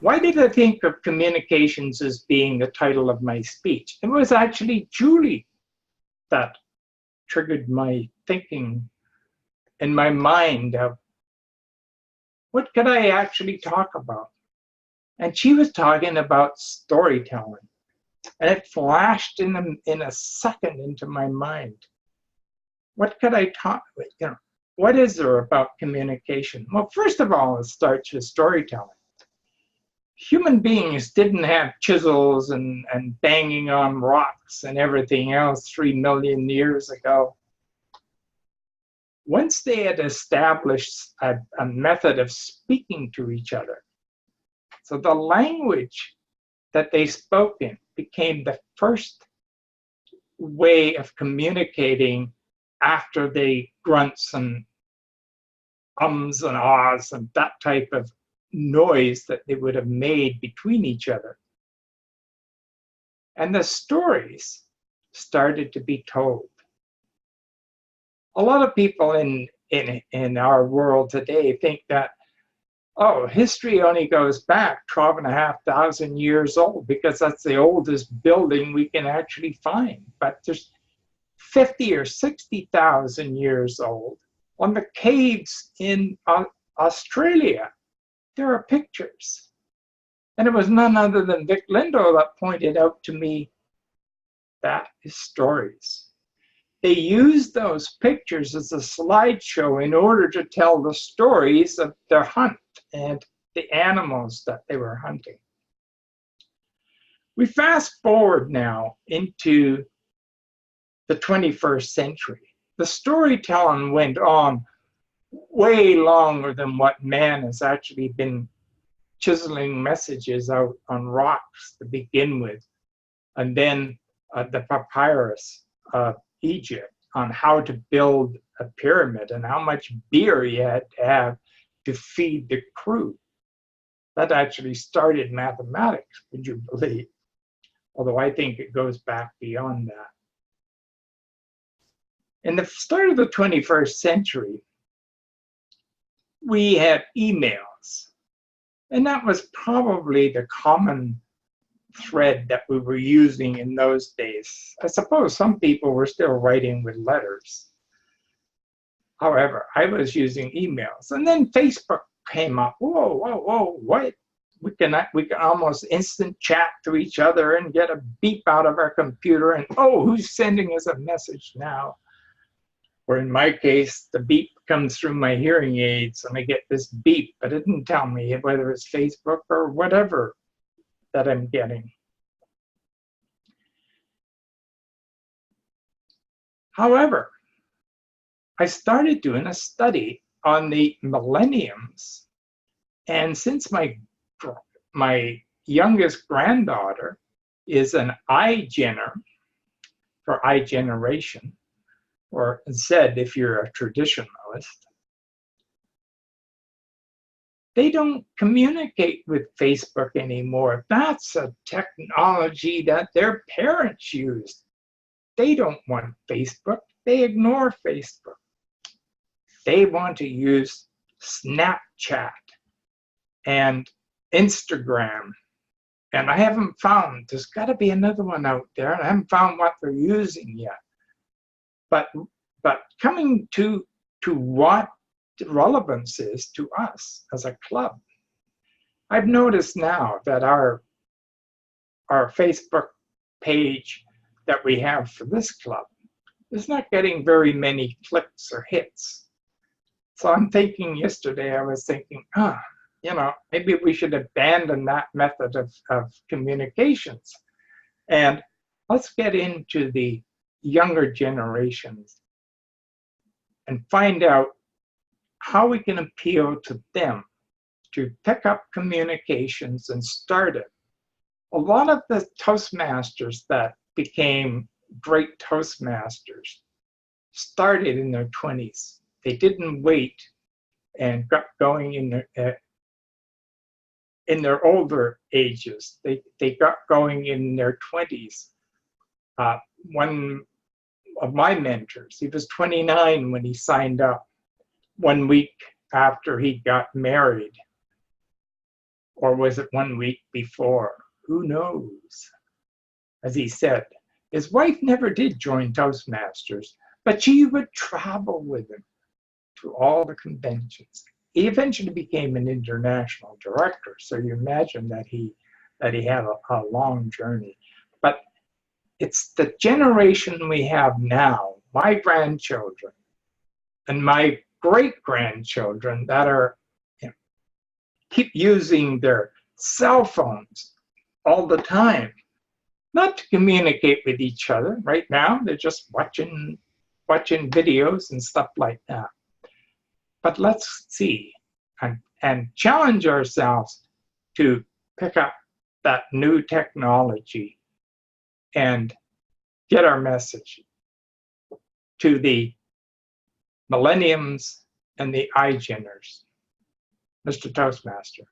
Why did I think of communications as being the title of my speech? It was actually Julie that triggered my thinking in my mind of what could I actually talk about? And she was talking about storytelling. And it flashed in a second into my mind. What could I talk about? What is there about communication? Well, first of all, it starts with storytelling. Human beings didn't have chisels and banging on rocks and everything else 3 million years ago. Once they had established a method of speaking to each other, so the language that they spoke in became the first way of communicating after the grunts and ums and ahs and that type of noise that they would have made between each other. And the stories started to be told. A lot of people in our world today think that, oh, history only goes back 12,500 years old because that's the oldest building we can actually find. But there's 50 or 60,000 years old. On the caves in Australia, there are pictures. And it was none other than Vic Lindo that pointed out to me that is stories. They used those pictures as a slideshow in order to tell the stories of their hunt and the animals that they were hunting. We fast forward now into the 21st century. The storytelling went on way longer than what man has actually been chiseling messages out on rocks to begin with, and then the papyrus of Egypt on how to build a pyramid and how much beer you had to have to feed the crew. That actually started mathematics, would you believe? Although I think it goes back beyond that. In the start of the 21st century, we had emails. And that was probably the common thread that we were using in those days. I suppose some people were still writing with letters. However, I was using emails. And then Facebook came up. Whoa, what? We can almost instant chat to each other and get a beep out of our computer and, oh, who's sending us a message now? Or in my case, the beep comes through my hearing aids and I get this beep, but it didn't tell me whether it's Facebook or whatever that I'm getting. However, I started doing a study on the millenniums, and since my youngest granddaughter is an iGener, for iGeneration, or Z if you're a traditionalist, they don't communicate with Facebook anymore. That's a technology that their parents used. They don't want Facebook. They ignore Facebook. They want to use Snapchat and Instagram. And I haven't found, there's got to be another one out there, and I haven't found what they're using yet. But coming to what relevance is to us as a club, I've noticed now that our Facebook page that we have for this club is not getting very many clicks or hits. So I'm thinking yesterday, I was thinking, maybe we should abandon that method of communications. And let's get into the younger generations and find out how we can appeal to them to pick up communications and start it. A lot of the Toastmasters that became great Toastmasters started in their 20s. They didn't wait and got going in their older ages. They got going in their 20s. One of my mentors, he was 29 when he signed up 1 week after he got married. Or was it 1 week before? Who knows? As he said, his wife never did join Toastmasters, but she would travel with him to all the conventions. He eventually became an international director, so you imagine that he had a long journey. But it's the generation we have now, my grandchildren and my great-grandchildren, that are keep using their cell phones all the time, not to communicate with each other. Right now, they're just watching videos and stuff like that. But let's see and challenge ourselves to pick up that new technology and get our message to the millenniums and the iGeners. Mr. Toastmaster.